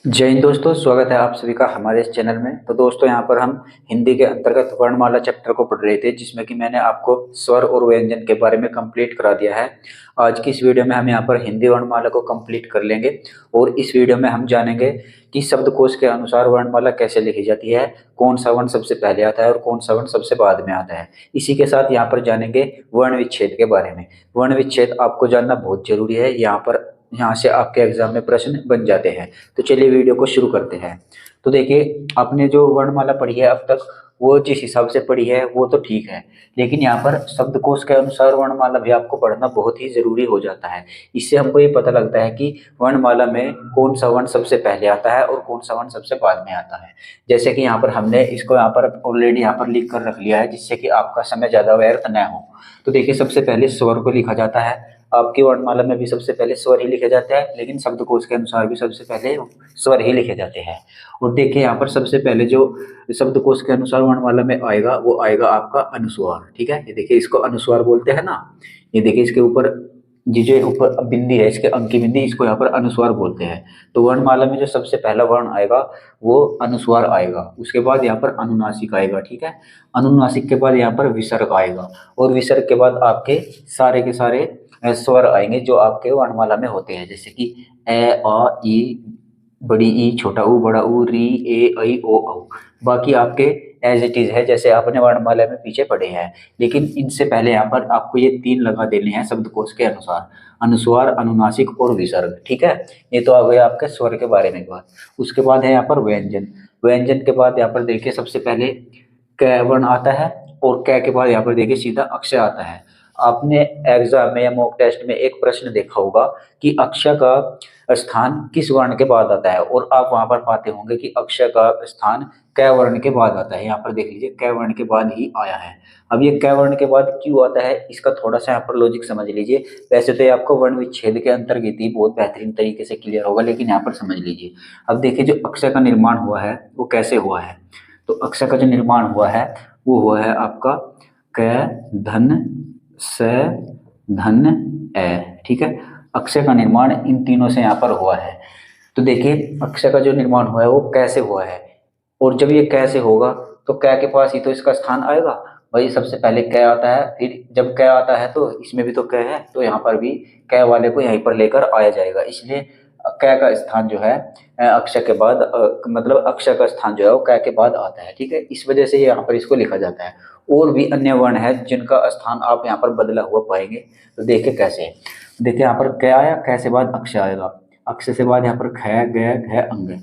जय हिंद दोस्तों, स्वागत है आप सभी का हमारे इस चैनल में। तो दोस्तों, यहाँ पर हम हिंदी के अंतर्गत वर्णमाला चैप्टर को पढ़ रहे थे, जिसमें कि मैंने आपको स्वर और व्यंजन के बारे में कंप्लीट करा दिया है। आज की इस वीडियो में हम यहाँ पर हिंदी वर्णमाला को कंप्लीट कर लेंगे और इस वीडियो में हम जानेंगे कि शब्दकोश के अनुसार वर्णमाला कैसे लिखी जाती है, कौन सा वर्ण सबसे पहले आता है और कौन सा वर्ण सबसे बाद में आता है। इसी के साथ यहाँ पर जानेंगे वर्ण विच्छेद के बारे में। वर्ण विच्छेद आपको जानना बहुत जरूरी है, यहाँ से आपके एग्जाम में प्रश्न बन जाते हैं। तो चलिए वीडियो को शुरू करते हैं। तो देखिए, आपने जो वर्णमाला पढ़ी है अब तक, वो जिस हिसाब से पढ़ी है वो तो ठीक है, लेकिन यहाँ पर शब्दकोश के अनुसार वर्णमाला भी आपको पढ़ना बहुत ही जरूरी हो जाता है। इससे हमको ये पता लगता है कि वर्णमाला में कौन सा वर्ण सबसे पहले आता है और कौन सा वर्ण सबसे बाद में आता है। जैसे कि यहाँ पर हमने इसको यहाँ पर ऑलरेडी यहाँ पर लिख कर रख लिया है, जिससे कि आपका समय ज्यादा व्यर्थ न हो। तो देखिए, सबसे पहले स्वर को लिखा जाता है। आपकी वर्णमाला में भी सबसे पहले स्वर ही लिखे जाते हैं, लेकिन शब्दकोश के अनुसार भी सबसे पहले स्वर ही लिखे जाते हैं। और देखिए, यहाँ पर सबसे पहले जो शब्दकोश के अनुसार वर्णमाला में आएगा वो आएगा आपका अनुस्वार। ठीक है, ये देखिए, इसको अनुस्वार बोलते हैं ना। ये देखिए, इसके ऊपर जो ऊपर बिंदी है, इसके अंक की बिंदी, इसको यहाँ पर अनुस्वार बोलते हैं। तो वर्णमाला में जो सबसे पहला वर्ण आएगा वो अनुस्वार आएगा। उसके बाद यहाँ पर अनुनासिक आएगा। ठीक है, अनुनासिक के बाद यहाँ पर विसर्ग आएगा और विसर्ग के बाद आपके सारे के सारे स्वर आएंगे जो आपके वर्णमाला में होते हैं, जैसे कि ए, आ, ई, बड़ी ई, छोटा ऊ, बड़ा ऊ, री, ए, ऐ, ओ, औ। बाकी आपके एज इट इज है, जैसे आपने वर्णमाला में पीछे पढ़े हैं। लेकिन इनसे पहले यहाँ पर आपको ये तीन लगा देने हैं शब्दकोश के अनुसार: अनुस्वार, अनुनासिक और विसर्ग। ठीक है, ये तो आ गया आपके स्वर के बारे में बात। उसके बाद है यहाँ पर व्यंजन। व्यंजन के बाद यहाँ पर देखिए, सबसे पहले क वर्ण आता है और क के बाद यहाँ पर देखिए सीधा अक्षय आता है। आपने एग्जाम में या मॉक टेस्ट में एक प्रश्न देखा होगा कि अक्षय का स्थान किस वर्ण के बाद आता है, और आप वहां पर पाते होंगे कि अक्षय का स्थान क वर्ण के बाद आता है। यहाँ पर देख लीजिए, क वर्ण के बाद ही आया है। अब ये क वर्ण के बाद क्यों आता है, इसका थोड़ा सा यहाँ पर लॉजिक समझ लीजिए। वैसे तो ये आपको वर्ण विच्छेद के अंतर्गत ही बहुत बेहतरीन तरीके से क्लियर होगा, लेकिन यहाँ पर समझ लीजिए। अब देखिए, जो अक्षय का निर्माण हुआ है वो कैसे हुआ है। तो अक्षय का जो निर्माण हुआ है वो हुआ है आपका क, धन, स, धन, ए। ठीक है, अक्षय का निर्माण इन तीनों से यहाँ पर हुआ है। तो देखिए, अक्षय का जो निर्माण हुआ है वो कैसे हुआ है, और जब ये कैसे होगा तो कै के पास ही तो इसका स्थान आएगा। भाई, सबसे पहले कै आता है, फिर जब कै आता है तो इसमें भी तो कै है, तो यहाँ पर भी कै वाले को यहीं पर लेकर आया जाएगा। इसलिए कै का स्थान जो है अक्षय के बाद मतलब अक्षय का स्थान जो है वो कै के बाद आता है। ठीक है, इस वजह से यहाँ पर इसको लिखा जाता है। और भी अन्य वर्ण है जिनका स्थान आप यहाँ पर बदला हुआ पाएंगे। तो देखिए कैसे। देखिए, यहाँ पर कै आया, कै से बाद अक्षय आएगा, अक्षय से बाद यहाँ पर ख, ग, घ, अंग,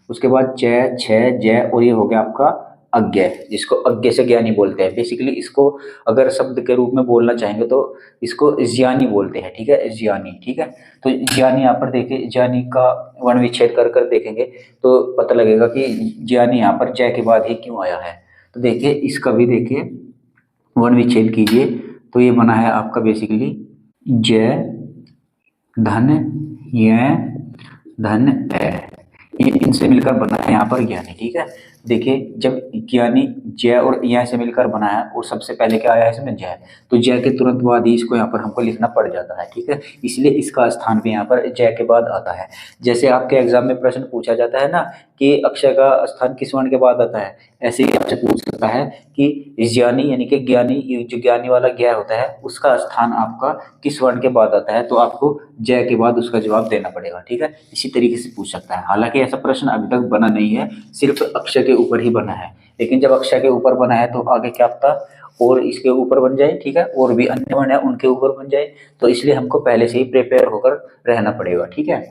उसके बाद च, छ, जय, और ये हो गया आपका अज्ञ, जिसको अज्ञ से ज्ञानी बोलते हैं। बेसिकली इसको अगर शब्द के रूप में बोलना चाहेंगे तो इसको ज्ञानी बोलते हैं। ठीक है, ज्ञानी। ठीक है, तो ज्ञानी यहाँ पर देखिए, ज्ञानी का वर्ण विच्छेद कर कर देखेंगे तो पता लगेगा कि ज्ञानी यहाँ पर जय के बाद ही क्यों आया है। तो देखिए, इसका भी देखिए वर्ण विच्छेद कीजिए तो ये बना है आपका बेसिकली जय, धन, य, धन, ए। ये इनसे मिलकर बना है यहाँ पर ज्ञानी। ठीक है, देखिए, जब ज्ञानी जय और यह से मिलकर बना है और सबसे पहले क्या आया है इसमें जय, तो जय के तुरंत बाद ही इसको यहाँ पर हमको लिखना पड़ जाता है। ठीक है, इसलिए इसका स्थान भी यहाँ पर जय के बाद आता है। जैसे आपके एग्जाम में प्रश्न पूछा जाता है ना कि अक्षय का स्थान किस वर्ण के बाद आता है, ऐसे ही आपसे पूछ सकता है कि ज्ञानी यानी कि ज्ञानी, ये जो ज्ञानी वाला ज्ञ होता है उसका स्थान आपका किस वर्ण के बाद आता है, तो आपको जय के बाद उसका जवाब देना पड़ेगा। ठीक है, इसी तरीके से पूछ सकता है। हालांकि ऐसा प्रश्न अभी तक बना नहीं है, सिर्फ अक्षय के ऊपर ही बना है। लेकिन जब अक्षय के ऊपर बना है तो आगे क्या पता और इसके ऊपर बन जाए। ठीक है, और भी अन्य वर्ण है उनके ऊपर बन जाए, तो इसलिए हमको पहले से ही प्रिपेयर होकर रहना पड़ेगा। ठीक है,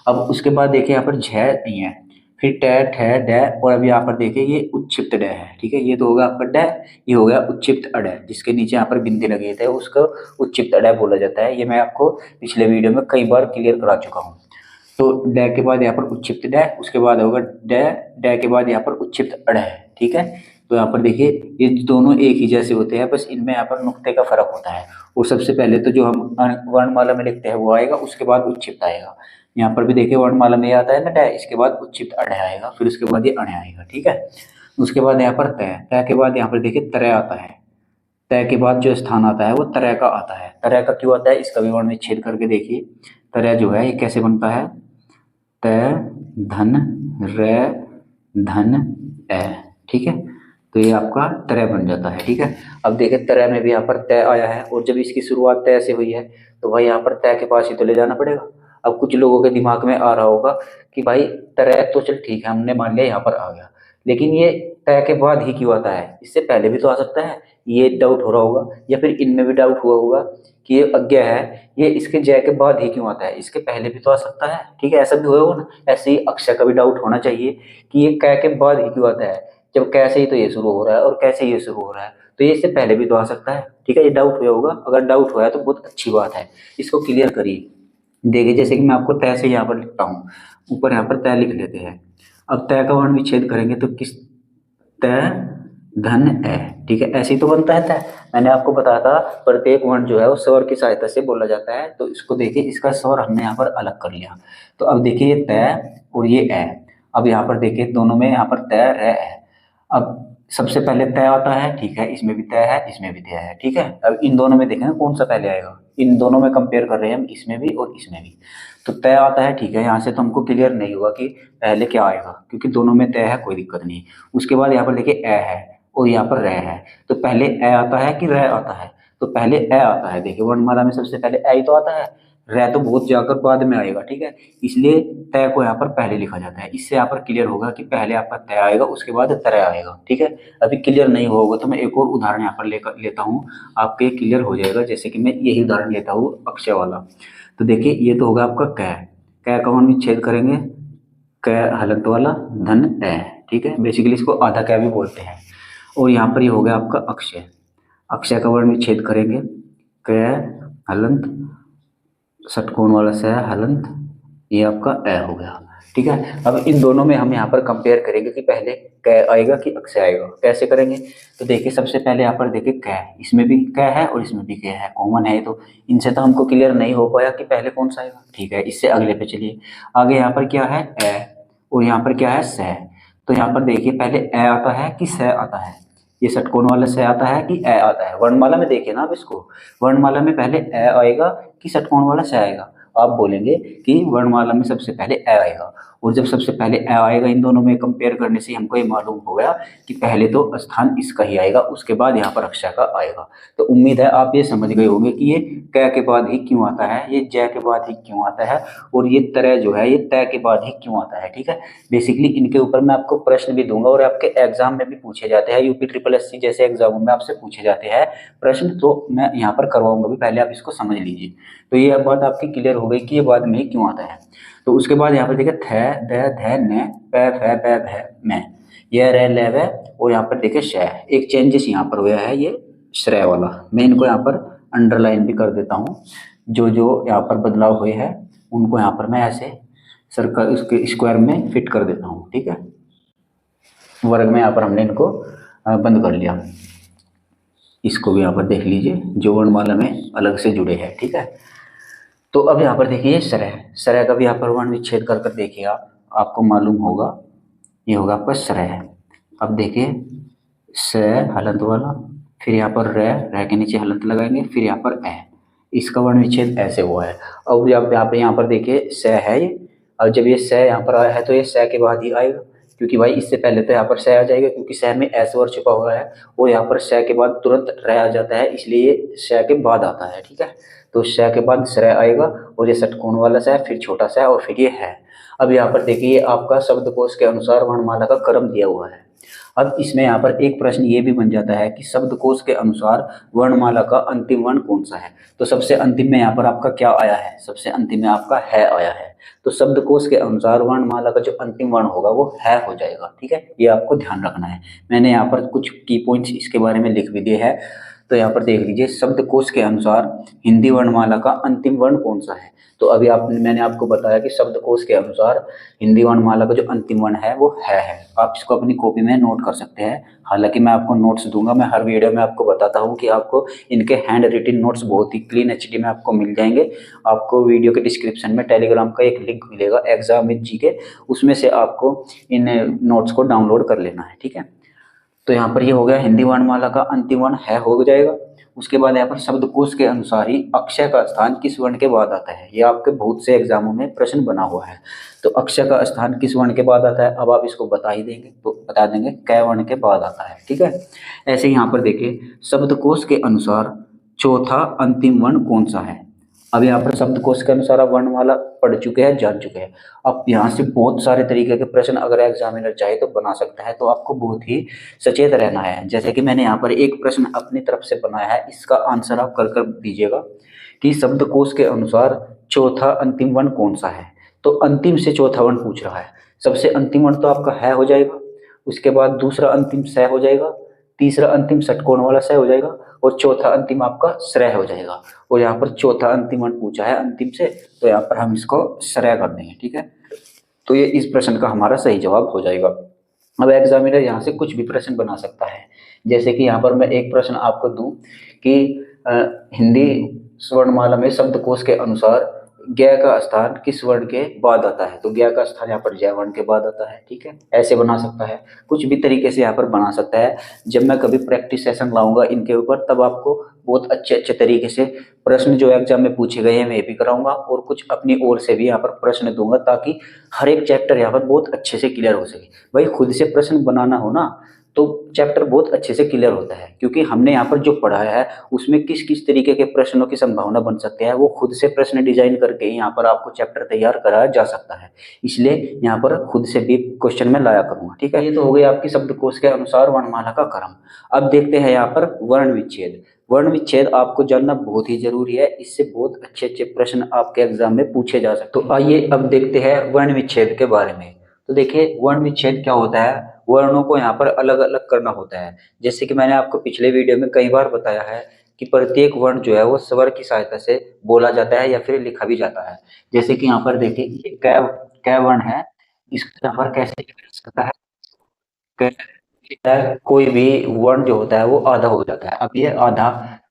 अब उसके बाद देखिए यहाँ पर झ नहीं है, फिर ट, ठ, ड, और अभी यहाँ पर देखिए ये उच्छिप्त ड है। ठीक है, ये तो होगा आपका ड, ये हो गया उच्छिप्त अड, जिसके नीचे यहाँ पर बिंदी लगे थे उसको उच्छिप्त अड बोला जाता है। ये मैं आपको पिछले वीडियो में कई बार क्लियर करा चुका हूँ। तो ड के बाद यहाँ पर उच्छिप्त ड, उसके बाद होगा ड, ड के बाद यहाँ पर उच्छिप्त अड़ है। ठीक है, तो यहाँ पर देखिए ये दोनों एक ही जैसे होते हैं, बस इनमें यहाँ पर नुक्ते का फर्क होता है। और सबसे पहले तो जो हम वर्णमाला में लिखते हैं वो आएगा, उसके बाद उच्छिप्त आएगा। यहाँ पर भी देखिए वर्णमाला में आता है ना ड, इसके बाद उच्छिप्त अड़ आएगा, फिर उसके बाद ये अण आएगा। ठीक है, उसके बाद यहाँ पर तय, तय के बाद यहाँ पर देखिए तरय आता है। तय के बाद जो स्थान आता है वो तरय का आता है। तरय का क्यों आता है इसका भी वर्ण विच्छेद करके देखिए। तरय जो है ये कैसे बनता है, त धन रे धन ए, ठीक है। तो ये आपका तरह बन जाता है, ठीक है। अब देखिए तरह में भी यहाँ पर तय आया है, और जब इसकी शुरुआत तय से हुई है तो भाई यहाँ पर तय के पास ही तो ले जाना पड़ेगा। अब कुछ लोगों के दिमाग में आ रहा होगा कि भाई तरह तो चल ठीक है, हमने मान लिया यहाँ पर आ गया, लेकिन ये तय के बाद ही क्यों आता है, इससे पहले भी तो आ सकता है। ये डाउट हो रहा होगा, या फिर इनमें भी डाउट हुआ होगा कि ये अज्ञा है, ये इसके जय के बाद ही क्यों आता है, इसके पहले भी तो आ सकता है, ठीक है। ऐसा भी हुआ होगा ना। ऐसे ही अक्षय का भी डाउट होना चाहिए कि ये कै के बाद ही क्यों आता है, जब कैसे ही तो ये शुरू हो रहा है और कैसे ये शुरू हो रहा है, तो ये इससे पहले भी तो आ सकता है, ठीक है। ये डाउट हुआ होगा, अगर डाउट हुआ है तो बहुत अच्छी बात है, इसको क्लियर करिए। देखिए जैसे कि मैं आपको तय से यहाँ पर लिखता हूँ, ऊपर यहाँ पर तय लिख लेते हैं। अब तय का वर्ण विच्छेद करेंगे तो किस तय धन ए, ठीक है। ऐसे ही तो बनता है तय। मैंने आपको बताया था प्रत्येक वर्ण जो है वो स्वर की सहायता से बोला जाता है, तो इसको देखिए इसका स्वर हमने यहाँ पर अलग कर लिया। तो अब देखिए ये तय और ये ए, अब यहाँ पर देखिए दोनों में यहाँ पर तय रे है। अब सबसे पहले तय आता है, ठीक है, इसमें भी तय है, इसमें भी तय है, ठीक है। अब इन दोनों में देखें कौन सा पहले आएगा, इन दोनों में कंपेयर कर रहे हैं हम, इसमें भी और इसमें भी। तो तय आता है, ठीक है। यहाँ से तो हमको क्लियर नहीं हुआ कि पहले क्या आएगा, क्योंकि दोनों में तय है, कोई दिक्कत नहीं। उसके बाद यहाँ पर देखिए ए है और यहाँ पर रह है, तो पहले ए आता है कि रह आता है, तो पहले ए आता है। देखिए वर्णमाला में सबसे पहले ए ही तो आता है, रह तो बहुत जाकर बाद में आएगा, ठीक है। इसलिए तय को यहाँ पर पहले लिखा जाता है। इससे यहाँ पर क्लियर होगा कि पहले आपका तय आएगा, उसके बाद तरह आएगा, ठीक है। अभी क्लियर नहीं होगा तो मैं एक और उदाहरण यहाँ पर लेकर लेता हूँ, आपके क्लियर हो जाएगा। जैसे कि मैं यही उदाहरण लेता हूँ अक्षय वाला। तो देखिए ये तो होगा आपका कै, कै का वर्ण विच्छेद करेंगे, कै हलंत वाला धन ए, ठीक है। बेसिकली इसको आधा कै भी बोलते हैं। और यहाँ पर ये हो गया आपका अक्षय, अक्षय का वर्ण विच्छेद करेंगे, कै हलंत षटकोण वाला से हलंत, ये आपका ए हो गया, ठीक है। अब इन दोनों में हम यहाँ पर कंपेयर करेंगे कि पहले कै आएगा कि अक्षय आएगा। कैसे करेंगे, तो देखिए सबसे पहले यहाँ पर देखिए कै, इसमें भी कै है और इसमें भी कै है, कॉमन है। तो इनसे तो हमको क्लियर नहीं हो पाया कि पहले कौन सा आएगा, ठीक है। इससे अगले पे चलिए, आगे यहाँ पर क्या है ए और यहाँ पर क्या है सह। तो यहाँ पर देखिए पहले ए आता है कि सह आता है, ये षटकोण वाला से आता है कि ए आता है। वर्णमाला में देखिए ना, अब इसको वर्णमाला में पहले ए आएगा कि षटकोण वाला से आएगा। आप बोलेंगे कि वर्णमाला में सबसे पहले ए आएगा, और जब सबसे पहले ए आएगा इन दोनों में कंपेयर करने से हमको ये मालूम हो गया कि पहले तो स्थान इसका ही आएगा, उसके बाद यहाँ पर अक्षय का आएगा। तो उम्मीद है आप ये समझ गए होंगे कि ये कै के बाद ही क्यों आता है, ये जय के बाद ही क्यों आता है, और ये तरह जो है ये तय के बाद ही क्यों आता है, ठीक है। बेसिकली इनके ऊपर मैं आपको प्रश्न भी दूंगा, और आपके एग्जाम में भी पूछे जाते हैं, यूपी ट्रिपल एस सी जैसे एग्जामों में आपसे पूछे जाते हैं प्रश्न, तो मैं यहाँ पर करवाऊंगा भी, पहले आप इसको समझ लीजिए। तो ये बात आपकी क्लियर हो गई कि ये बाद में ही क्यों आता है। तो उसके बाद यहाँ पर देखिए थ द ध न प फ ब भ मैं, यह रह ल व, और यहाँ पर देखिए शय, एक चेंजेस यहाँ पर हुआ है, ये श्रेय वाला। मैं इनको यहाँ पर अंडरलाइन भी कर देता हूँ, जो जो यहाँ पर बदलाव हुए हैं उनको यहाँ पर मैं ऐसे सर्कल उसके स्क्वायर में फिट कर देता हूँ, ठीक है। वर्ग में यहाँ पर हमने इनको बंद कर लिया। इसको भी यहाँ पर देख लीजिए जो वर्णमाला में अलग से जुड़े हैं, ठीक है। तो अब यहाँ पर देखिए सरह, सरह का भी यहाँ पर वर्ण विच्छेद कर कर देखिए आपको मालूम होगा, ये होगा आपका सरह। अब देखिए स हलंत वाला, फिर यहाँ पर रह के नीचे हलंत लगाएंगे, फिर यहाँ पर ए, इसका वर्ण विच्छेद ऐसे हुआ है। अब यहाँ पर देखिए स है ये, और जब ये स यहाँ पर आया है तो ये स के बाद ही आएगा, क्योंकि भाई इससे पहले तो यहाँ पर स आ जाएगा, क्योंकि स में ऐसे वर्ड छुपा हुआ है, और यहाँ पर स के बाद तुरंत रह आ जाता है, इसलिए ये स के बाद आता है, ठीक है। तो स के बाद श्रय आएगा, और ये षटकोण वाला स, फिर छोटा सा, और फिर ये है। अब यहाँ पर देखिए आपका शब्दकोश के अनुसार वर्णमाला का क्रम दिया हुआ है। अब इसमें यहाँ पर एक प्रश्न ये भी बन जाता है कि शब्दकोश के अनुसार वर्णमाला का अंतिम वर्ण कौन सा है। तो सबसे अंतिम में यहाँ पर आपका क्या आया है, सबसे अंतिम में आपका है आया है। तो शब्दकोश के अनुसार वर्णमाला का जो अंतिम वर्ण होगा वो है हो जाएगा, ठीक है। ये आपको ध्यान रखना है। मैंने यहाँ पर कुछ की पॉइंट्स इसके बारे में लिख भी दिए हैं, तो यहाँ पर देख लीजिए शब्दकोश के अनुसार हिंदी वर्णमाला का अंतिम वर्ण कौन सा है। तो अभी मैंने आपको बताया कि शब्दकोश के अनुसार हिंदी वर्णमाला का जो अंतिम वर्ण है वो है। आप इसको अपनी कॉपी में नोट कर सकते हैं। हालांकि मैं आपको नोट्स दूंगा, मैं हर वीडियो में आपको बताता हूँ कि आपको इनके हैंड रिटिन नोट्स बहुत ही क्लीन एचडी में आपको मिल जाएंगे। आपको वीडियो के डिस्क्रिप्शन में टेलीग्राम का एक लिंक मिलेगा एग्जाम विद जीके, उसमें से आपको इन नोट्स को डाउनलोड कर लेना है, ठीक है। तो यहाँ पर ये हो गया हिंदी वर्णमाला का अंतिम वर्ण है हो जाएगा। उसके बाद यहाँ पर शब्दकोश के अनुसार ही अक्षय का स्थान किस वर्ण के बाद आता है। ये आपके बहुत से एग्जामों में प्रश्न बना हुआ है। तो अक्षय का स्थान किस वर्ण के बाद आता है, अब आप इसको बता ही देंगे तो बता देंगे कै वर्ण के बाद आता है। ठीक है, ऐसे यहाँ पर देखिए शब्दकोश के अनुसार चौथा अंतिम वर्ण कौन सा है। अब यहाँ पर शब्दकोश के अनुसार आप वर्णमाला पढ़ चुके हैं, जान चुके हैं। अब यहाँ से बहुत सारे तरीके के प्रश्न अगर एग्जामिनर चाहे तो बना सकता है, तो आपको बहुत ही सचेत रहना है। जैसे कि मैंने यहाँ पर एक प्रश्न अपनी तरफ से बनाया है, इसका आंसर आप कर कर दीजिएगा कि शब्दकोश के अनुसार चौथा अंतिम वर्ण कौन सा है। तो अंतिम से चौथा वर्ण पूछ रहा है। सबसे अंतिम वर्ण तो आपका है हो जाएगा, उसके बाद दूसरा अंतिम स हो जाएगा, तीसरा अंतिम षटकोण वाला स हो जाएगा और चौथा अंतिम आपका श्रय हो जाएगा। और यहाँ पर चौथा अंतिम वर्ण पूछा है अंतिम से, तो यहाँ पर हम इसको श्रय कर देंगे। ठीक है, तो ये इस प्रश्न का हमारा सही जवाब हो जाएगा। अब एग्जामिनर यहाँ से कुछ भी प्रश्न बना सकता है। जैसे कि यहाँ पर मैं एक प्रश्न आपको दूं कि हिंदी स्वर्णमाला में शब्दकोश के अनुसार ज्ञ का स्थान किस वर्ण के बाद आता है। तो ज्ञ का स्थान यहाँ पर जय वर्ण के बाद आता है। ठीक है, ऐसे बना सकता है, कुछ भी तरीके से यहाँ पर बना सकता है। जब मैं कभी प्रैक्टिस सेशन लाऊंगा इनके ऊपर, तब आपको बहुत अच्छे अच्छे तरीके से प्रश्न जो एग्जाम में पूछे गए हैं मैं भी कराऊंगा और कुछ अपनी ओर से भी यहाँ पर प्रश्न दूंगा, ताकि हर एक चैप्टर यहाँ पर बहुत अच्छे से क्लियर हो सके। भाई खुद से प्रश्न बनाना हो ना तो चैप्टर बहुत अच्छे से क्लियर होता है, क्योंकि हमने यहाँ पर जो पढ़ाया है उसमें किस किस तरीके के प्रश्नों की संभावना बन सकती है, वो खुद से प्रश्न डिजाइन करके यहाँ पर आपको चैप्टर तैयार कराया जा सकता है। इसलिए यहाँ पर खुद से भी क्वेश्चन में लाया करूंगा। ठीक है, ये तो हो गई आपकी शब्दकोश के अनुसार वर्णमाला का क्रम। अब देखते हैं यहाँ पर वर्ण विच्छेद। वर्ण विच्छेद आपको जानना बहुत ही जरूरी है, इससे बहुत अच्छे अच्छे प्रश्न आपके एग्जाम में पूछे जा सकते। तो आइए अब देखते हैं वर्ण विच्छेद के बारे में। तो देखिए वर्ण विच्छेद क्या होता है, वर्णों को यहाँ पर अलग अलग करना होता है। जैसे कि मैंने आपको पिछले वीडियो में कई बार बताया है कि प्रत्येक वर्ण जो है वो स्वर की सहायता से बोला जाता है या फिर लिखा भी जाता है। जैसे कि यहाँ पर देखिए ये कै कै वर्ण है, इसको यहाँ पर कैसे लिखा जा सकता है, कोई भी वर्ण जो होता है वो आधा हो जाता है। अब ये आधा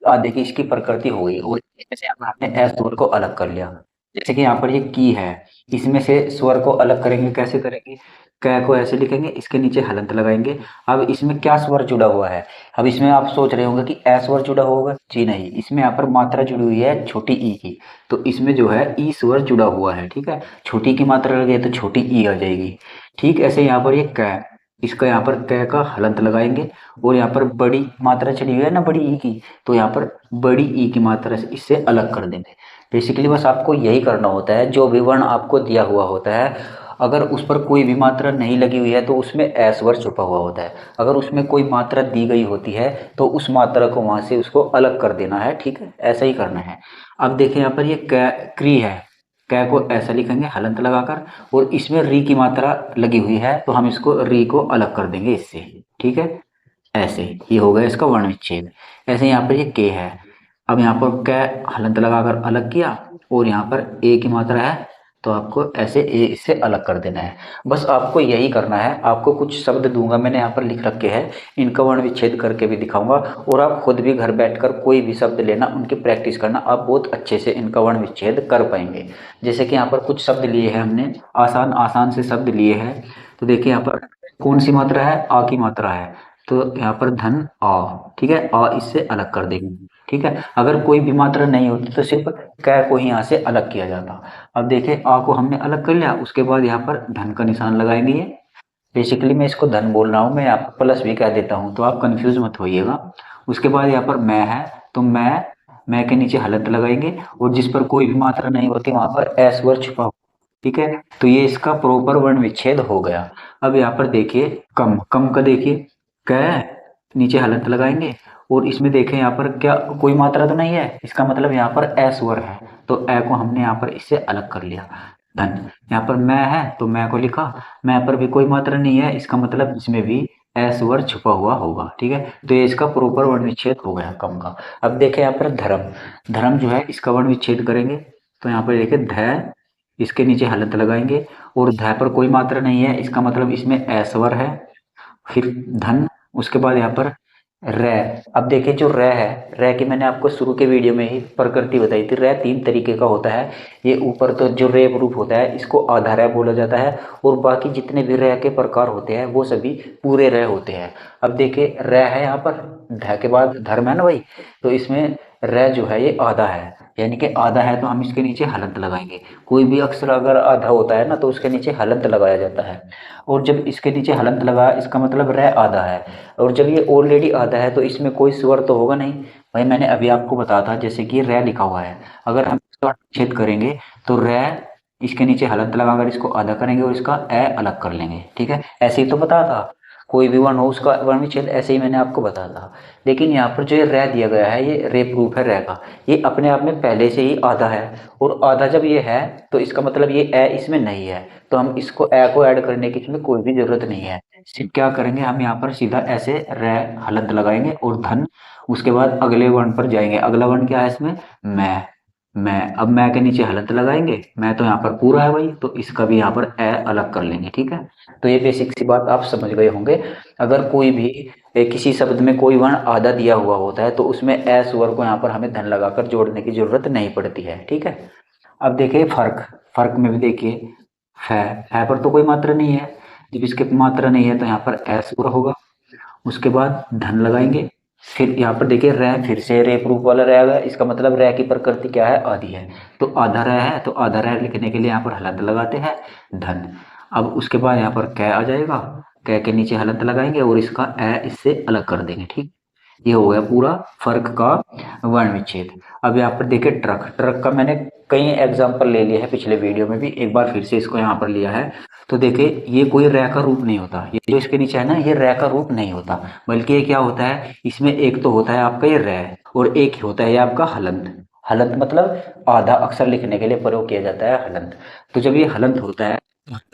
आधे की इसकी प्रकृति हो गई और जैसे आपने ए स्वर को अलग कर लिया। जैसे कि यहाँ पर ये की है, इसमें से स्वर को अलग करेंगे, कैसे करेंगे, क को ऐसे लिखेंगे, इसके नीचे हलंत लगाएंगे। अब इसमें क्या स्वर जुड़ा हुआ है, अब इसमें आप सोच रहे होंगे कि ए स्वर जुड़ा होगा, जी नहीं, इसमें यहाँ पर मात्रा जुड़ी हुई है छोटी ई की, तो इसमें जो है ई स्वर जुड़ा हुआ है। ठीक है, छोटी की मात्रा लगे तो छोटी ई आ जाएगी। ठीक ऐसे यहाँ पर ये क, इसका यहाँ पर क का हलंत लगाएंगे और यहाँ पर बड़ी मात्रा चढ़ी हुई है ना बड़ी ई की, तो यहाँ पर बड़ी ई की मात्रा से इससे अलग कर देंगे। बेसिकली बस आपको यही करना होता है। जो भी वर्ण आपको दिया हुआ होता है, अगर उस पर कोई भी मात्रा नहीं लगी हुई है तो उसमें ए स्वर छुपा हुआ होता है। अगर उसमें कोई मात्रा दी गई होती है तो उस मात्रा को वहां से उसको अलग कर देना है। ठीक है, ऐसा ही करना है। अब देखें यहाँ पर ये क्री है, कै को ऐसा लिखेंगे हलंत लगाकर और इसमें री की मात्रा लगी हुई है, तो हम इसको री को अलग कर देंगे इससे। ठीक है, ऐसे ये हो गया इसका वर्ण विच्छेद। ऐसे यहाँ पर ये के है, अब यहाँ पर कै हलंत लगाकर अलग किया और यहाँ पर ए की मात्रा है, तो आपको ऐसे ए इससे अलग कर देना है। बस आपको यही करना है। आपको कुछ शब्द दूंगा मैंने यहाँ पर लिख रखे हैं, इनका वर्ण विच्छेद करके भी दिखाऊंगा और आप खुद भी घर बैठकर कोई भी शब्द लेना, उनकी प्रैक्टिस करना, आप बहुत अच्छे से इनका वर्ण विच्छेद कर पाएंगे। जैसे कि यहाँ पर कुछ शब्द लिए हैं हमने, आसान आसान से शब्द लिए हैं। तो देखिए यहाँ पर कौन सी मात्रा है, आ की मात्रा है, तो यहाँ पर धन आ। ठीक है, आ इससे अलग कर देंगे। ठीक है, अगर कोई भी मात्रा नहीं होती तो सिर्फ कै को ही यहाँ से अलग किया जाता। अब देखिए आ को हमने अलग कर लिया, उसके बाद यहाँ पर धन का निशान लगाएंगे। ये बेसिकली मैं इसको धन बोल रहा हूँ, मैं यहाँ पर प्लस भी कह देता हूँ, तो आप कंफ्यूज मत होइएगा। उसके बाद यहाँ पर मैं है, तो मैं के नीचे हलंत लगाएंगे और जिस पर कोई भी मात्रा नहीं होती वहां पर ए स्वर छुपा हो। ठीक है, तो ये इसका प्रॉपर वर्ण विच्छेद हो गया। अब यहाँ पर देखिए कम, कम का देखिए कै नीचे हलंत लगाएंगे और इसमें देखें यहाँ पर क्या कोई मात्रा तो नहीं है, इसका मतलब यहाँ पर ए स्वर है, तो ए को हमने यहाँ पर इससे अलग कर लिया। धन यहाँ पर मैं है तो मैं को लिखा, मैं पर भी कोई मात्रा नहीं है, इसका मतलब इसमें भी ए स्वर छुपा हुआ होगा। ठीक है, तो ये इसका प्रॉपर वर्ण विच्छेद हो गया कम का। अब देखें यहाँ पर धर्म, धर्म जो है इसका वर्ण विच्छेद करेंगे, तो यहाँ पर देखिए ध, इसके नीचे हलंत लगाएंगे और ध पर कोई मात्रा नहीं है, इसका मतलब इसमें ए स्वर है। फिर धन, उसके बाद यहाँ पर रे। अब देखिए जो रे है, रे की मैंने आपको शुरू के वीडियो में ही प्रकृति बताई थी। रे तीन तरीके का होता है। ये ऊपर तो जो रे रूप होता है इसको आधा रे बोला जाता है, और बाकी जितने भी रे के प्रकार होते हैं वो सभी पूरे रे होते हैं। अब देखिए रे है यहाँ पर, ध के बाद धर्म है ना भाई, तो इसमें रे जो है ये आधा है, यानी कि आधा है तो हम इसके नीचे हलंत लगाएंगे। कोई भी अक्षर अगर आधा होता है ना तो उसके नीचे हलंत लगाया जाता है, और जब इसके नीचे हलंत लगा इसका मतलब रे आधा है। और जब ये ऑलरेडी आधा है तो इसमें कोई स्वर तो होगा नहीं। भाई मैंने अभी आपको बताया था जैसे कि रे लिखा हुआ है, अगर हम इसका छेद करेंगे तो रे, इसके नीचे हलंत लगाकर इसको आधा करेंगे और इसका ए अलग कर लेंगे। ठीक है, ऐसे ही तो बताया था। कोई भी वर्ण हो उसका वर्ण विच्छेद ऐसे ही मैंने आपको बताया था। लेकिन यहाँ पर जो ये रे दिया गया है ये रे प्रूफ है रे का, ये अपने आप में पहले से ही आधा है। और आधा जब ये है तो इसका मतलब ये ए इसमें नहीं है, तो हम इसको ए को ऐड करने की इसमें कोई भी जरूरत नहीं है। सिर्फ क्या करेंगे हम यहाँ पर सीधा ऐसे रे हलंत लगाएंगे और धन, उसके बाद अगले वर्ण पर जाएंगे। अगला वर्ण क्या है इसमें, मैं अब मैं के नीचे हलंत लगाएंगे, मैं तो यहाँ पर पूरा है भाई, तो इसका भी यहाँ पर ए अलग कर लेंगे। ठीक है, तो ये बेसिक सी बात आप समझ गए होंगे। अगर कोई भी किसी शब्द में कोई वर्ण आधा दिया हुआ होता है तो उसमें ए स्वर को यहाँ पर हमें धन लगाकर जोड़ने की जरूरत नहीं पड़ती है। ठीक है, अब देखिए फर्क, फर्क में भी देखिए है पर तो कोई मात्रा नहीं है। जब इसके मात्रा नहीं है तो यहाँ पर एस पूरा होगा, उसके बाद धन लगाएंगे। फिर यहाँ पर देखिए रे, फिर से रे प्रूफ वाला रे आ गया, इसका मतलब रे की प्रकृति क्या है, आधी है। तो आधा रे है तो आधा रे लिखने के लिए यहाँ पर हलंत लगाते हैं धन। अब उसके बाद यहाँ पर कै आ जाएगा, कै के नीचे हलंत लगाएंगे और इसका ए इससे अलग कर देंगे। ठीक, ये हो गया पूरा फर्क का वर्ण विच्छेद। अब यहाँ पर देखिए ट्रक, ट्रक का मैंने कई एग्जाम्पल ले लिया है पिछले वीडियो में भी, एक बार फिर से इसको यहाँ पर लिया है। तो देखिए ये कोई रे का रूप नहीं होता, ये जो इसके नीचे है ना ये रे का रूप नहीं होता, बल्कि ये क्या होता है, इसमें एक तो होता है आपका ये रे, और एक होता है ये आपका हलंत। हलंत मतलब आधा अक्षर लिखने के लिए प्रयोग किया जाता है हलंत। तो जब ये हलंत होता है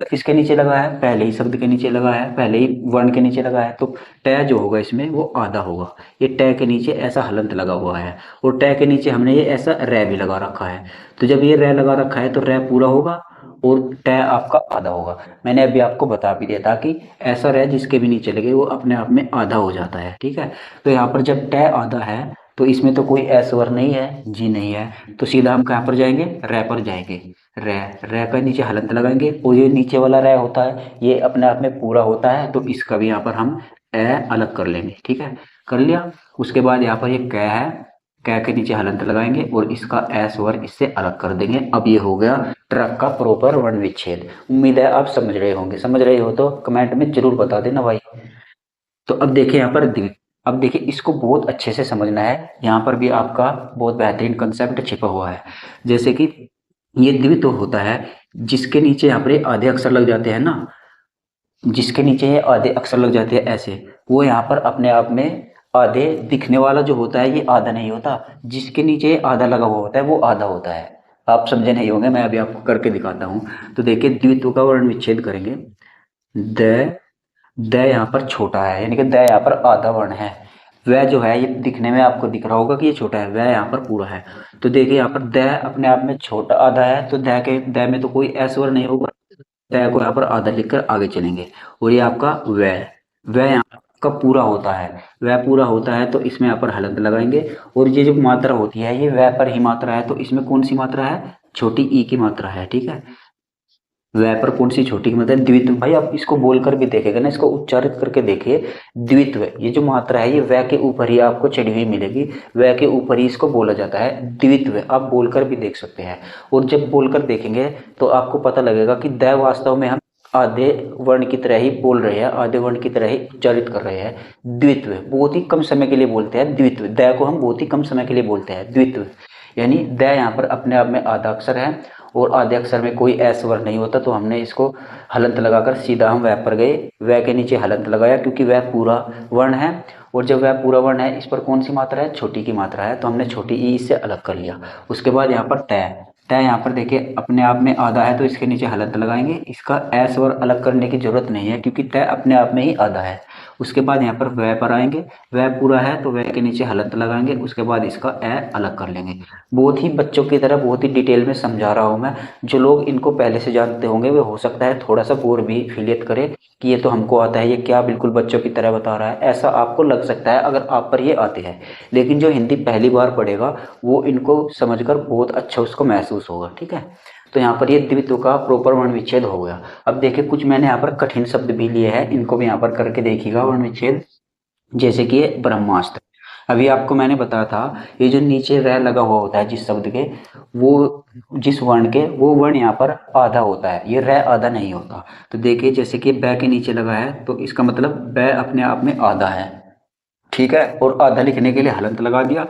किसके नीचे लगा है, पहले ही शब्द के नीचे लगा है, पहले ही वर्ण के नीचे लगा है, तो ट जो होगा इसमें वो आधा होगा। ये ट के नीचे ऐसा हलंत लगा हुआ है, और ट के नीचे हमने ये ऐसा रे भी लगा रखा है। तो जब ये रे लगा रखा है तो रे पूरा होगा और ट आपका आधा होगा। मैंने अभी आपको बता भी दिया था कि ऐसा रे जिसके भी नीचे लगे वो अपने आप में आधा हो जाता है। ठीक है, तो यहाँ पर जब ट आधा है तो इसमें तो कोई ऐ स्वर नहीं है, जी नहीं है, तो सीधा हम कहाँ पर जाएंगे, रे पर जाएंगे। रे, रे का नीचे हलंत लगाएंगे, और ये नीचे वाला रे होता है ये अपने आप में पूरा होता है, तो इसका भी यहाँ पर हम ए अलग कर लेंगे। ठीक है, कर लिया। उसके बाद यहाँ पर ये कै है, कै के नीचे हलंत लगाएंगे और इसका ए स्वर इससे अलग कर देंगे। अब ये हो गया ट्रक का प्रॉपर वर्ण विच्छेद। उम्मीद है आप समझ रहे होंगे, समझ रहे हो तो कमेंट में जरूर बता देना भाई। तो अब देखिए यहाँ पर द्वित, अब देखिए इसको बहुत अच्छे से समझना है, यहाँ पर भी आपका बहुत बेहतरीन कंसेप्ट छिपा हुआ है। जैसे कि ये द्वित्व होता है जिसके नीचे यहाँ पर ये आधे अक्षर लग जाते हैं ना, जिसके नीचे ये आधे अक्षर लग जाते हैं ऐसे, वो यहाँ पर अपने आप में आधे दिखने वाला जो होता है ये आधा नहीं होता, जिसके नीचे ये आधा लगा हुआ होता है वो आधा होता है। आप समझे नहीं होंगे, मैं अभी आपको करके दिखाता हूँ। तो देखिए द्वित्व का वर्ण विच्छेद करेंगे, द, द यहाँ पर छोटा है, यानी कि द यहाँ पर आधा वर्ण है। वह जो है ये दिखने में आपको दिख रहा होगा कि ये छोटा है, वह यहाँ पर पूरा है। तो देखिए यहाँ पर द अपने आप में छोटा आधा है, तो द के द में तो कोई ऐसा वर्ण नहीं होगा, द को यहाँ पर आधा लिखकर आगे चलेंगे। और ये आपका वह यहाँ का पूरा होता है, वह पूरा होता है तो इसमें यहाँ पर हलंत लगाएंगे। और ये जो मात्रा होती है ये वह पर ही मात्रा है, तो इसमें कौन सी मात्रा है, छोटी ई की मात्रा है। ठीक है, वह पर कौन सी छोटी की मात्रा है, द्वित्व। भाई आप इसको बोलकर भी देखेगा ना, इसको उच्चारित करके देखिए, द्वित्व। ये जो मात्रा है ये वह के ऊपर ही आपको चढ़ी हुई मिलेगी, वह के ऊपर ही इसको बोला जाता है द्वित्व। आप बोलकर भी देख सकते हैं, और जब बोलकर देखेंगे तो आपको पता लगेगा कि द वास्तव में हम आधे वर्ण की तरह ही बोल रहे हैं, आधे वर्ण की तरह ही उच्चारित कर रहे हैं। द्वित्व बहुत ही कम समय के लिए बोलते हैं, द्वित्व द को हम बहुत ही कम समय के लिए बोलते हैं द्वित्व। यानी द यहाँ पर अपने आप में आधा अक्षर है और आधे अक्षर में कोई ऐसा वर्ण नहीं होता, तो हमने इसको हलंत लगाकर सीधा हम वह पर गए, वह के नीचे हलंत लगाया क्योंकि वह पूरा वर्ण है। और जब वह पूरा वर्ण है इस पर कौन सी मात्रा है, छोटी की मात्रा है, तो हमने छोटी ई इससे अलग कर लिया। उसके बाद यहाँ पर तय, तय यहाँ पर देखिए अपने आप में आधा है तो इसके नीचे हलंत लगाएंगे, इसका ए स्वर अलग करने की जरूरत नहीं है क्योंकि तय अपने आप में ही आधा है। उसके बाद यहाँ पर वह पर आएंगे, वह पूरा है तो वह के नीचे हलंत लगाएंगे, उसके बाद इसका ए अलग कर लेंगे। बहुत ही बच्चों की तरह बहुत ही डिटेल में समझा रहा हूँ मैं। जो लोग इनको पहले से जानते होंगे वे हो सकता है थोड़ा सा बोर भी फीलियत करे कि ये तो हमको आता है, ये क्या बिल्कुल बच्चों की तरह बता रहा है, ऐसा आपको लग सकता है अगर आप पर ये आते हैं। लेकिन जो हिंदी पहली बार पढ़ेगा वो इनको समझकर बहुत अच्छा उसको महसूस होगा, ठीक है। तो यहाँ पर ये द्वित्व का प्रॉपर वर्ण विच्छेद हो गया। अब देखिए कुछ मैंने यहाँ पर कठिन शब्द भी लिए हैं, इनको भी यहाँ पर करके देखिएगा वर्ण विच्छेद। जैसे कि ये ब्रह्मास्त्र। अभी आपको मैंने बताया था ये जो नीचे रह लगा हुआ होता है जिस शब्द के, वो जिस वर्ण के, वो वर्ण यहाँ पर आधा होता है, ये रह आधा नहीं होता। तो देखिए जैसे कि बै के नीचे लगा है तो इसका मतलब बै अपने आप में आधा है, ठीक है। और आधा लिखने के लिए हलंत लगा दिया।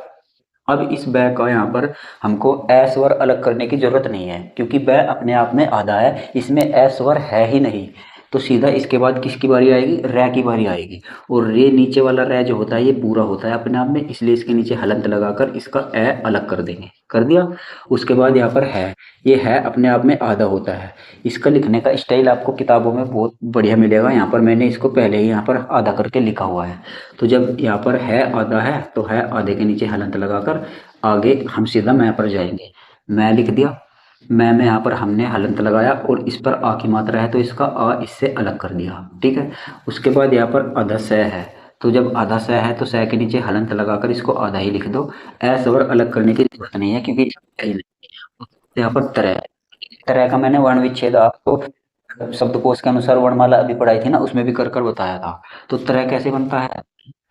अब इस बै का यहाँ पर हमको ए स्वर अलग करने की जरूरत नहीं है, क्योंकि बै अपने आप में आधा है, इसमें ए स्वर है ही नहीं। तो सीधा इसके बाद किसकी बारी आएगी, रै की बारी आएगी। और रे नीचे वाला रै जो होता है ये पूरा होता है अपने आप में, इसलिए इसके नीचे हलंत लगाकर इसका ए अलग कर देंगे, कर दिया। उसके बाद यहाँ पर है, ये है अपने आप में आधा होता है। इसका लिखने का स्टाइल आपको किताबों में बहुत बढ़िया मिलेगा, यहाँ पर मैंने इसको पहले ही यहाँ पर आधा करके लिखा हुआ है। तो जब यहाँ पर है आधा है तो है आधे के नीचे हलंत लगाकर आगे हम सीधा मैं पर जाएंगे। मैं लिख दिया, मैं में यहाँ पर हमने हलंत लगाया और इस पर आ की मात्रा है तो इसका आ इससे अलग कर दिया, ठीक है। उसके बाद यहाँ पर आधा स है, तो जब आधा स है तो स के नीचे हलंत लगाकर इसको आधा ही लिख दो, ए स्वर अलग करने की जरूरत नहीं है क्योंकि है ही नहीं। यहाँ पर तरह, तरह का मैंने वर्ण विच्छेद आपको शब्दकोश के अनुसार वर्णमाला अभी पढ़ाई थी ना, उसमें भी कर कर बताया था। तो तरह कैसे बनता है,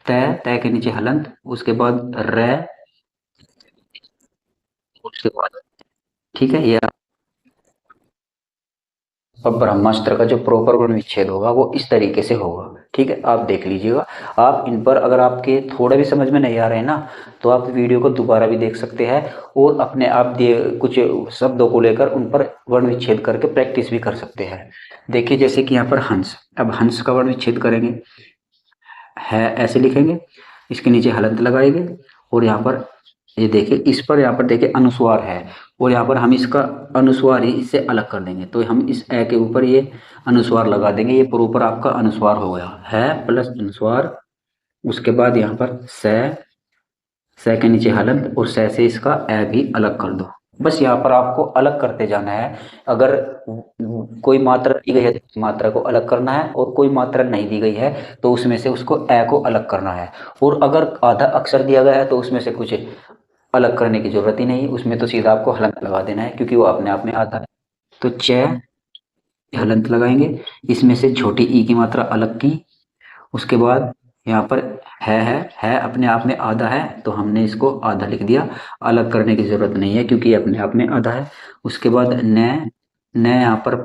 तय, तय के नीचे हलंत, उसके बाद रे, उसके बाद, ठीक है। ये अब ब्रह्मास्त्र का जो प्रॉपर गुण विच्छेद होगा वो इस तरीके से होगा, ठीक है। आप देख लीजिएगा। आप इन पर अगर आपके थोड़ा भी समझ में नहीं आ रहे हैं ना, तो आप वीडियो को दोबारा भी देख सकते हैं और अपने आप दिए कुछ शब्दों को लेकर उन पर वर्ण विच्छेद करके प्रैक्टिस भी कर सकते हैं। देखिए जैसे कि यहाँ पर हंस, अब हंस का वर्ण विच्छेद करेंगे, है ऐसे लिखेंगे, इसके नीचे हलंत लगाएंगे और यहाँ पर ये देखिए इस पर यहाँ पर देखिए अनुस्वार है और यहाँ पर हम इसका अनुस्वार ही इससे अलग कर देंगे, तो हम इस ए के ऊपर ये अनुस्वार लगा देंगे, ये प्रॉपर आपका अनुस्वार हो गया है प्लस अनुस्वार। उसके बाद यहाँ पर से के नीचे हलंत और से इसका ए भी अलग कर दो। बस यहाँ पर आपको अलग करते जाना है। अगर कोई मात्रा दी गई है तो मात्रा को अलग करना है, और कोई मात्रा नहीं दी गई है तो उसमें से उसको ए को अलग करना है। और अगर आधा अक्षर दिया गया है तो उसमें से कुछ अलग करने की जरूरत ही नहीं, उसमें तो सीधा आपको हलंत लगा देना है क्योंकि वो अपने आप में आधा है। तो च हलंत लगाएंगे, इसमें से छोटी ई की मात्रा अलग की। उसके बाद यहाँ पर है अपने आप में आधा है तो हमने इसको आधा लिख दिया, अलग करने की जरूरत नहीं है क्योंकि ये अपने आप में आधा है। उसके बाद न यहाँ पर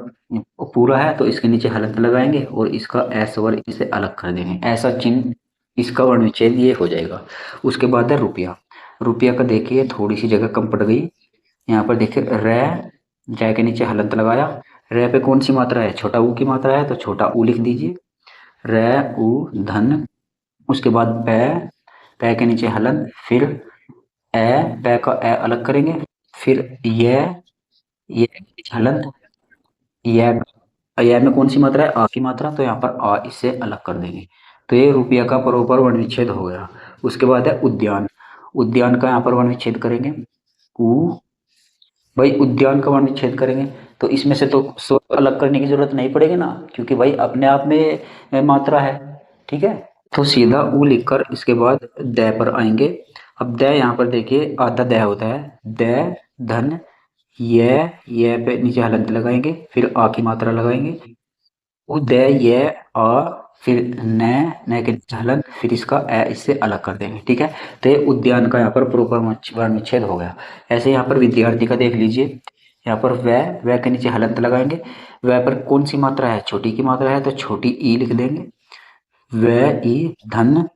पूरा है तो इसके नीचे हलंत लगाएंगे और इसका एस स्वर इसे अलग कर देंगे, ऐसा चिन्ह इसका वर्ण विच्छेद ये हो जाएगा। उसके बाद है रुपया। रुपया का देखिए थोड़ी सी जगह कम पड़ गई, यहाँ पर देखिए रै, जय के नीचे हलंत लगाया, रै पे कौन सी मात्रा है, छोटा ऊ की मात्रा है तो छोटा ऊ लिख दीजिए, रै ऊ धन। उसके बाद पै, पै के नीचे हलंत, फिर ए, पै का ए अलग करेंगे, फिर ये हलंत, यह में कौन सी मात्रा है, आ की मात्रा, तो यहाँ पर आ इससे अलग कर देंगे। तो ये रुपया का बरोबर वर्ण विच्छेद हो गया। उसके बाद है उद्यान। उद्यान का यहाँ पर वर्ण विच्छेद करेंगे, उ, भाई उद्यान का वर्ण विच्छेद करेंगे तो इसमें से तो स्वर अलग करने की जरूरत नहीं पड़ेगी ना, क्योंकि भाई अपने आप में मात्रा है, ठीक है। तो सीधा ऊ लिखकर इसके बाद द पर आएंगे। अब द यहाँ पर देखिए आधा द होता है, द धन, ये पे नीचे हलंत लगाएंगे, फिर आ की मात्रा लगाएंगे, उदय ये आ, फिर न के नीचे हलंत, फिर इसका ए इससे अलग कर देंगे, ठीक है। तो ये उद्यान का यहाँ पर प्रॉपर वर्ण विच्छेद हो गया। ऐसे यहाँ पर विद्यार्थी का देख लीजिए, यहाँ पर वह के नीचे हलंत लगाएंगे, वह पर कौन सी मात्रा है, छोटी की मात्रा है तो छोटी ई लिख देंगे, वह ई धन,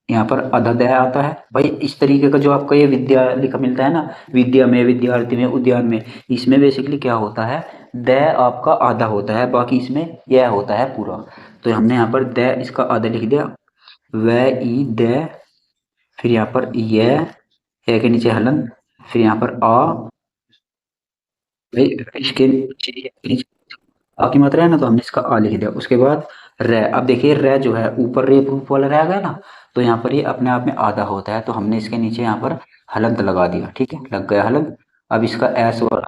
यहाँ पर अधदय आता है। भाई इस तरीके का जो आपको ये विद्या लिखा मिलता है ना, विद्या में, विद्यार्थी में, उद्यान में, इसमें बेसिकली क्या होता है, द आपका आधा होता है, बाकी इसमें यह होता है पूरा। तो हमने यहाँ पर द इसका आधा लिख दिया, वह ई द, फिर यहाँ पर यह के नीचे हलन, फिर यहाँ पर आ, भाई इसके नीचे आ की मात्रा है ना तो हमने इसका आ लिख दिया। उसके बाद रे, अब देखिए रे जो है ऊपर रे प्रूफ वाला रह गया ना, तो यहाँ पर ये अपने आप में आधा होता है, तो हमने इसके नीचे यहाँ पर हलंत लगा दिया। ठीक है, लग गया हलंत। अब इसका एस और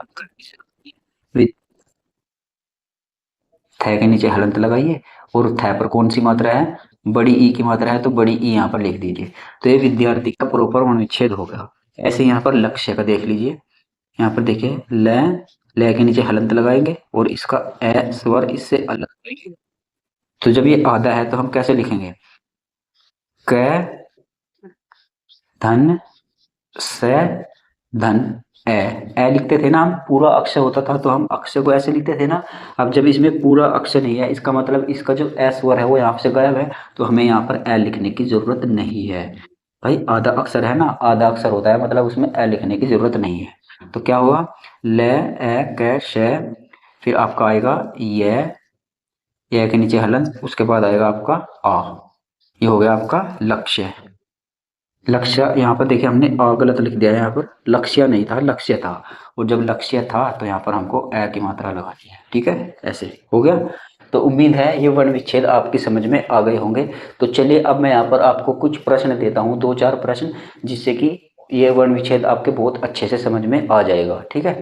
थे के नीचे हलंत लगाइए, और थे पर कौन सी मात्रा है, बड़ी ई की मात्रा है, तो बड़ी ई यहाँ पर लिख दीजिए। तो ये विद्यार्थी का प्रॉपर अनुच्छेद हो गया। ऐसे यहाँ पर लक्ष्य का देख लीजिए, यहाँ पर देखिए ल के नीचे हलंत लगाएंगे और इसका ए स्वर इससे अलग करेंगे। तो जब ये आधा है तो हम कैसे लिखेंगे, क धन से धन ए। ए लिखते थे ना हम, पूरा अक्षर होता था तो हम अक्षर को ऐसे लिखते थे ना। अब जब इसमें पूरा अक्षर नहीं है, इसका मतलब इसका जो ए स्वर है वो यहाँ से गायब है, तो हमें यहाँ पर ए लिखने की जरूरत नहीं है। भाई आधा अक्षर है ना, आधा अक्षर होता है, मतलब उसमें ए लिखने की जरूरत नहीं है। तो क्या हुआ, ले ए क श, फिर आपका आएगा ये के नीचे हलंत, उसके बाद आएगा आपका आ। ये हो गया आपका लक्ष्य। लक्ष्य यहाँ पर देखिए हमने अ गलत लिख दिया है, यहाँ पर लक्ष्य नहीं था, लक्ष्य था। और जब लक्ष्य था तो यहाँ पर हमको ए की मात्रा लगानी है। ठीक है, ऐसे हो गया। तो उम्मीद है ये वर्ण विच्छेद आपकी समझ में आ गए होंगे। तो चलिए अब मैं यहाँ पर आपको कुछ प्रश्न देता हूँ, 2-4 प्रश्न, जिससे कि ये वर्ण विच्छेद आपके बहुत अच्छे से समझ में आ जाएगा। ठीक है,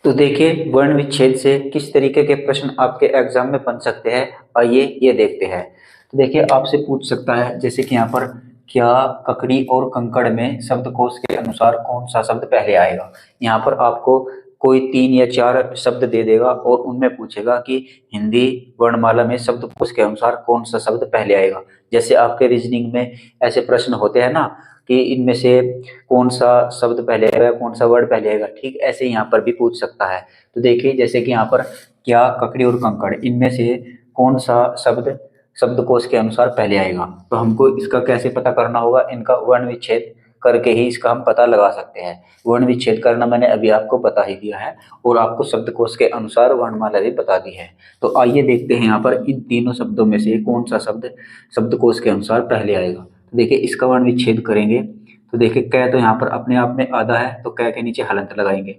तो देखिए वर्ण विच्छेद से किस तरीके के प्रश्न आपके एग्जाम में बन सकते हैं, आइए ये देखते हैं। तो देखिए आपसे पूछ सकता है, जैसे कि यहाँ पर, क्या ककड़ी और कंकड़ में शब्दकोश के अनुसार कौन सा शब्द पहले आएगा। यहाँ पर आपको कोई 3 या 4 शब्द दे देगा और उनमें पूछेगा कि हिंदी वर्णमाला में शब्दकोश के अनुसार कौन सा शब्द पहले आएगा। जैसे आपके रीजनिंग में ऐसे प्रश्न होते हैं ना, कि इनमें से कौन सा शब्द पहले आएगा, कौन सा वर्ड पहले आएगा, ठीक ऐसे यहाँ पर भी पूछ सकता है। तो देखिए जैसे कि यहाँ पर, क्या ककड़ी और कंकड़ इनमें से कौन सा शब्द शब्दकोश के अनुसार पहले आएगा, तो हमको इसका कैसे पता करना होगा, इनका वर्ण विच्छेद करके ही इसका हम पता लगा सकते हैं। वर्ण विच्छेद करना मैंने अभी आपको बता ही दिया है, और आपको शब्दकोश के अनुसार वर्णमाला भी बता दी है। तो आइए देखते हैं यहाँ पर इन तीनों शब्दों में से कौन सा शब्द शब्दकोश के अनुसार पहले आएगा। तो देखिए इसका वर्ण विच्छेद करेंगे, तो देखिए कै तो यहाँ पर अपने आप में आधा है, तो कै के नीचे हलंत लगाएंगे।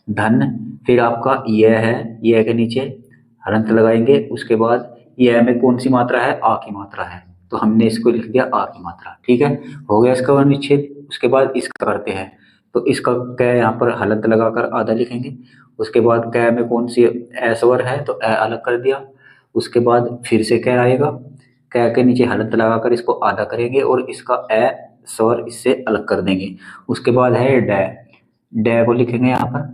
धन, फिर आपका यह है, यह के नीचे हलंत लगाएंगे। उसके बाद यह में कौन सी मात्रा है, आ की मात्रा है, तो हमने इसको लिख दिया आ की मात्रा। ठीक है, हो गया इसका वर्ण विच्छेद। उसके बाद इसका करते हैं, तो इसका कै यहाँ पर हलंत लगाकर आधा लिखेंगे। उसके बाद कै में कौन सी ए स्वर है, तो ए अलग कर दिया। उसके बाद फिर से कै आएगा, कै के नीचे हलंत लगाकर इसको आधा करेंगे और इसका ए स्वर इससे अलग कर देंगे। उसके बाद है डै, डै को लिखेंगे यहाँ पर।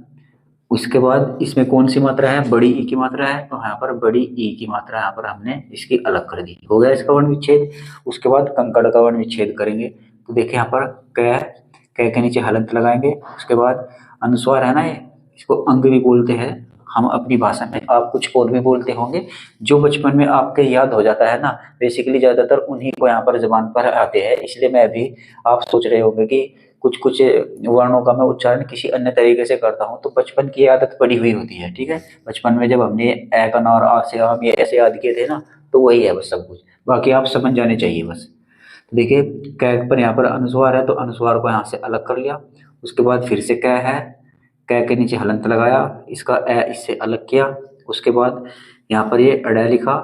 उसके बाद इसमें कौन सी मात्रा है, बड़ी ई की मात्रा है, तो यहाँ पर बड़ी ई की मात्रा यहाँ पर हमने इसकी अलग कर दी। हो गया इसका वर्ण विच्छेद। उसके बाद कंकड़ का वर्ण विच्छेद करेंगे, तो देखिए यहाँ पर कै, कै के नीचे हलंत लगाएंगे। उसके बाद अनुस्वार है ना, ये इसको अंग भी बोलते हैं हम अपनी भाषा में, आप कुछ और भी बोलते होंगे। जो बचपन में आपके याद हो जाता है ना, बेसिकली ज्यादातर उन्हीं को यहाँ पर जबान पर आते हैं। इसलिए मैं भी, आप सोच रहे होंगे कि कुछ कुछ वर्णों का मैं उच्चारण किसी अन्य तरीके से करता हूँ, तो बचपन की आदत पड़ी हुई होती है। ठीक है, बचपन में जब हमने ए का ना और आ से आम ये ऐसे याद किए थे ना, तो वही है बस सब कुछ, बाकी आप समझ जाने चाहिए बस। तो देखिए कै पर यहाँ पर अनुस्वार है, तो अनुस्वार को यहाँ से अलग कर लिया। उसके बाद फिर से कै है, कै के नीचे हलंत लगाया, इसका ए इससे अलग किया। उसके बाद यहाँ पर ये अड़ै लिखा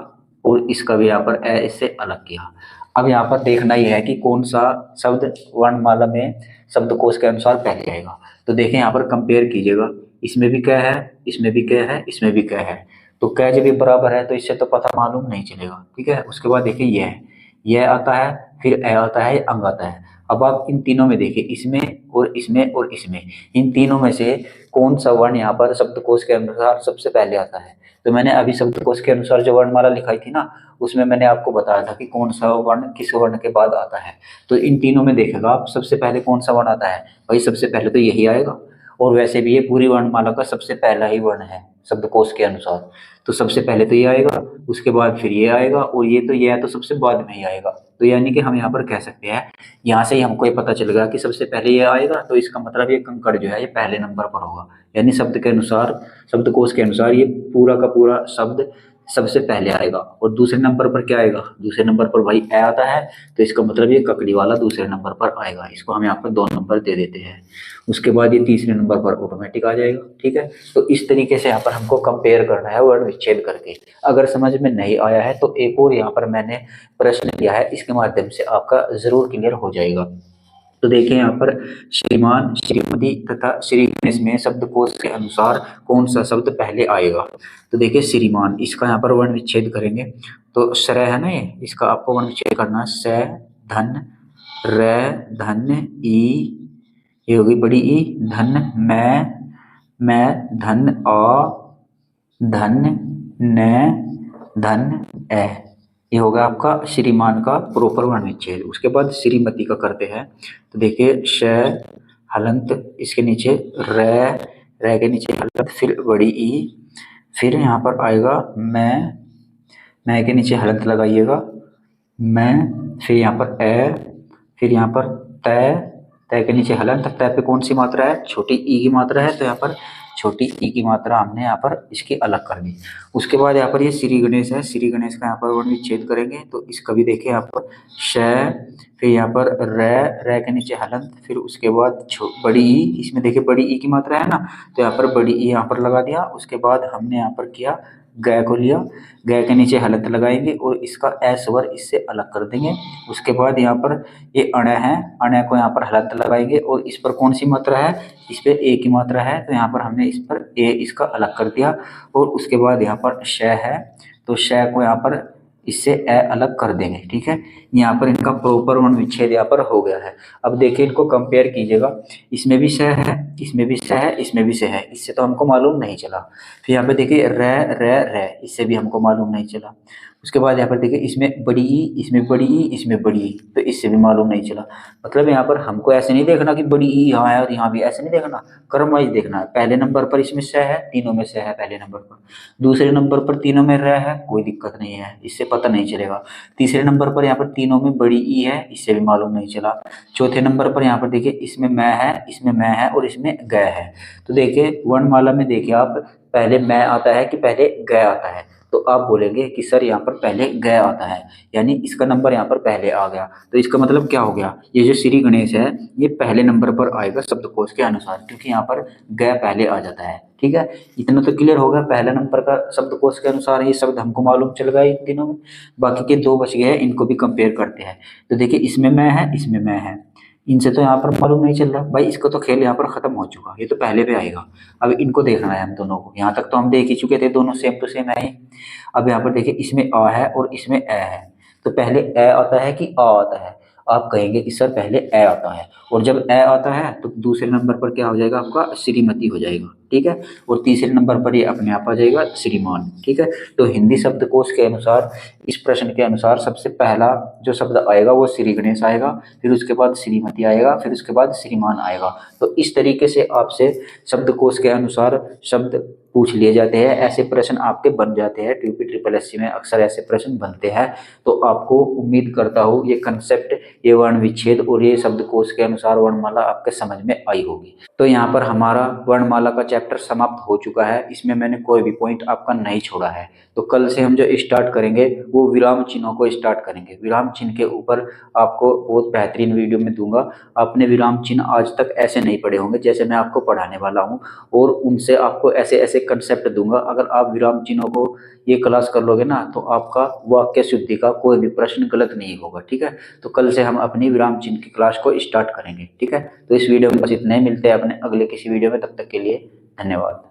और इसका भी यहाँ पर ए इससे अलग किया। अब यहाँ पर देखना ही है कि कौन सा शब्द वर्णमाला में शब्दकोश के अनुसार पहले आएगा। तो देखें यहाँ पर कंपेयर कीजिएगा, इसमें भी क्या है, इसमें भी क्या है, इसमें भी क्या है। तो क्या जब ये बराबर है तो इससे तो पता मालूम नहीं चलेगा। ठीक है, उसके बाद देखिए यह आता है, फिर ए आता है, अंग आता है। अब आप इन तीनों में देखिए, इसमें और इसमें और इसमें, इन तीनों में से कौन सा वर्ण यहाँ पर शब्दकोश के अनुसार सबसे पहले आता है। तो मैंने अभी शब्दकोश के अनुसार जो वर्णमाला लिखाई थी ना, उसमें मैंने आपको बताया था कि कौन सा वर्ण किस वर्ण के बाद आता है। तो इन तीनों में देखेगा आप, सबसे पहले कौन सा वर्ण आता है, भाई सबसे पहले तो यही आएगा। और वैसे भी ये पूरी वर्णमाला का सबसे पहला ही वर्ण है शब्दकोश के अनुसार, तो सबसे पहले तो ये आएगा। उसके बाद फिर ये आएगा, और ये तो सबसे बाद में ही आएगा। तो यानी कि हम यहाँ पर कह सकते हैं, यहाँ से ही हमको ये पता चलेगा कि सबसे पहले ये आएगा, तो इसका मतलब ये कंकड़ जो है ये पहले नंबर पर होगा। यानी शब्द के अनुसार, शब्दकोश के अनुसार ये पूरा का पूरा शब्द सबसे पहले आएगा। और दूसरे नंबर पर क्या आएगा, दूसरे नंबर पर भाई ए आता है, तो इसका मतलब ये ककड़ी वाला दूसरे नंबर पर आएगा, इसको हम यहाँ पर 2 नंबर दे देते हैं। उसके बाद ये तीसरे नंबर पर ऑटोमेटिक आ जाएगा। ठीक है, तो इस तरीके से यहाँ पर हमको कंपेयर करना है वर्ण विच्छेद करके। अगर समझ में नहीं आया है तो एक और यहाँ पर मैंने प्रश्न दिया है, इसके माध्यम से आपका जरूर क्लियर हो जाएगा। तो देखिए यहाँ पर श्रीमान, श्रीमती तथा श्री गणेश में शब्दकोश के अनुसार कौन सा शब्द पहले आएगा। तो देखिए श्रीमान, इसका यहाँ पर वर्ण विच्छेद करेंगे तो श्र है ना, ये इसका आपको वर्ण विच्छेद करना है। स धन र धन ई, ये होगी बड़ी ई, धन मैं धन अ धन न धन ए, ये होगा आपका श्रीमान का प्रॉपर वर्ण विच्छेद। उसके बाद श्रीमती का करते हैं। तो देखिए श हलंत, इसके नीचे रे के नीचे हलंत, फिर बड़ी ई, फिर यहाँ पर आएगा मैं के नीचे हलंत लगाइएगा मैं, फिर यहाँ पर ए, फिर यहाँ पर तय के नीचे हलंत। तय पे कौन सी मात्रा है, छोटी ई की मात्रा है, तो यहाँ पर छोटी ई की मात्रा हमने यहाँ पर इसकी अलग कर दी। उसके बाद यहाँ पर ये श्री गणेश है, श्री गणेश का यहाँ पर वर्ण विच्छेद करेंगे तो इसका भी देखिए यहाँ पर श, फिर यहाँ पर रे के नीचे हलंत, फिर उसके बाद बड़ी ई, इसमें देखिए बड़ी ई की मात्रा है ना, तो यहाँ पर बड़ी ई यहाँ पर लगा दिया। उसके बाद हमने यहाँ पर किया गय को लिया, गय के नीचे हलंत लगाएंगे और इसका ए स्वर इससे अलग कर देंगे। उसके बाद यहाँ पर ये अण है, अण को यहाँ पर हलंत लगाएंगे और इस पर कौन सी मात्रा है, इस पे ए की मात्रा है, तो यहाँ पर हमने इस पर ए इसका अलग कर दिया। और उसके बाद यहाँ पर श है, तो श को यहाँ पर इससे ए अलग कर देंगे। ठीक है, यहाँ पर इनका प्रॉपर वर्ण विच्छेद यहाँ पर हो गया है। अब देखिए इनको कंपेयर कीजिएगा, इसमें भी स है, इसमें भी स है, इसमें भी स है, इससे तो हमको मालूम नहीं चला। फिर यहाँ पे देखिए रे, इससे भी हमको मालूम नहीं चला। उसके बाद यहाँ पर देखिए इसमें बड़ी ई, इसमें बड़ी ई, इसमें बड़ी ई, तो इससे भी मालूम नहीं चला। मतलब यहाँ पर हमको ऐसे नहीं देखना कि बड़ी ई यहाँ है और यहाँ भी, ऐसे नहीं देखना, क्रम वाइज देखना है। पहले नंबर पर इसमें स है, तीनों में स है पहले नंबर पर, दूसरे नंबर पर तीनों में र है, कोई दिक्कत नहीं है, इससे पता नहीं चलेगा। तीसरे नंबर पर यहाँ पर तीनों में बड़ी ई है, इससे भी मालूम नहीं चला। चौथे नंबर पर यहाँ पर देखिए इसमें मैं है, इसमें मैं है और इसमें गय है। तो देखिए वर्णमाला में देखिए आप, पहले मैं आता है कि पहले गय आता है, तो आप बोलेंगे कि सर यहाँ पर पहले गय आता है, यानी इसका नंबर यहाँ पर पहले आ गया। तो इसका मतलब क्या हो गया, ये जो श्री गणेश है ये पहले नंबर पर आएगा शब्दकोश के अनुसार, क्योंकि यहाँ पर गय पहले आ जाता है। ठीक है, इतना तो क्लियर होगा, पहला नंबर का शब्दकोश के अनुसार ये शब्द हमको मालूम चल गया इन दिनों में। बाकी के 2 बच गए हैं, इनको भी कंपेयर करते हैं। तो देखिए इसमें मैं है, इसमें मैं है, इनसे तो यहाँ पर मालूम नहीं चल रहा भाई, इसका तो खेल यहाँ पर खत्म हो चुका, ये तो पहले पे आएगा। अब इनको देखना है हम दोनों को, यहाँ तक तो हम देख ही चुके थे, दोनों सेम टू सेम है। अब यहाँ पर देखिए इसमें आ है और इसमें ए है, तो पहले ए आता है कि आ आता है। आप कहेंगे कि सर पहले ए आता है, और जब ए आता है तो दूसरे नंबर पर क्या हो जाएगा आपका, श्रीमती हो जाएगा। ठीक है, और तीसरे नंबर पर ये अपने आप आ जाएगा श्रीमान। ठीक है, तो हिंदी शब्दकोश के अनुसार, इस प्रश्न के अनुसार सबसे पहला जो शब्द आएगा वो श्री गणेश आएगा, फिर उसके बाद श्रीमती आएगा, फिर उसके बाद श्रीमान आएगा। तो इस तरीके से आपसे शब्दकोश के अनुसार शब्द पूछ लिए जाते हैं, ऐसे प्रश्न आपके बन जाते हैं। ट्यूपी ट्रिपल एससी में अक्सर ऐसे प्रश्न बनते हैं। तो आपको उम्मीद करता हूँ ये कंसेप्ट, ये वर्ण विच्छेद और ये शब्दकोश के अनुसार वर्णमाला आपके समझ में आई होगी। तो यहाँ पर हमारा वर्णमाला का चैप्टर समाप्त हो चुका है, इसमें मैंने कोई भी पॉइंट आपका नहीं छोड़ा है। तो कल से हम जो स्टार्ट करेंगे वो विराम चिन्हों को स्टार्ट करेंगे। विराम चिन्ह के ऊपर आपको बहुत बेहतरीन वीडियो में दूंगा। आपने विराम चिन्ह आज तक ऐसे नहीं पढ़े होंगे जैसे मैं आपको पढ़ाने वाला हूँ, और उनसे आपको ऐसे ऐसे कंसेप्ट दूंगा। अगर आप विराम चिन्हों को ये क्लास कर लोगे ना, तो आपका वाक्य शुद्धि का कोई भी प्रश्न गलत नहीं होगा। ठीक है, तो कल से हम अपनी विराम चिन्ह की क्लास को स्टार्ट करेंगे। ठीक है, तो इस वीडियो में बस इतने ही, मिलते हैं अपने अगले किसी वीडियो में, तब तक के लिए धन्यवाद।